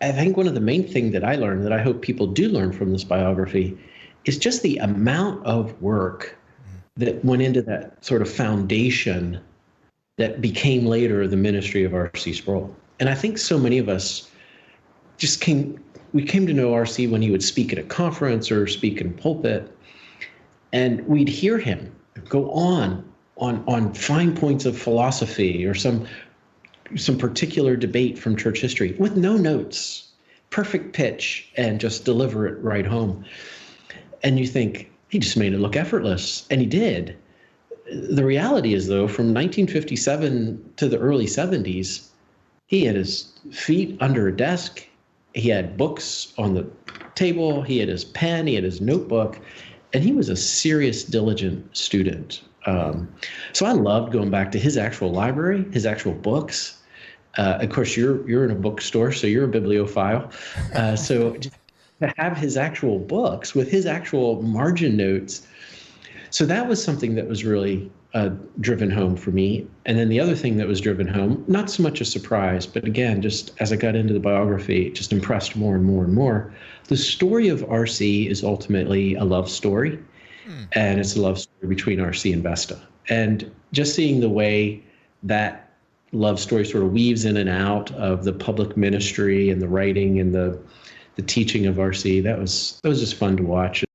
I think one of the main thing that I learned, that I hope people do learn from this biography, is just the amount of work that went into that sort of foundation that became later the ministry of R.C. Sproul. And I think so many of us we came to know R.C. when he would speak at a conference or speak in pulpit, and we'd hear him go on fine points of philosophy or some particular debate from church history with no notes, perfect pitch, and just deliver it right home. And you think, he just made it look effortless, and he did. The reality is, though, from 1957 to the early 70s, he had his feet under a desk, he had books on the table, he had his pen, he had his notebook, and he was a serious, diligent student. So I loved going back to his actual library, his actual books. Of course, you're in a bookstore, so you're a bibliophile. So just to have his actual books with his actual margin notes. So that was something that was really driven home for me. And then the other thing that was driven home, not so much a surprise, but again, just as I got into the biography, it just impressed more and more and more. The story of RC is ultimately a love story, and it's a love story between RC and Vesta. And just seeing the way that love story sort of weaves in and out of the public ministry and the writing and the teaching of RC, that was just fun to watch.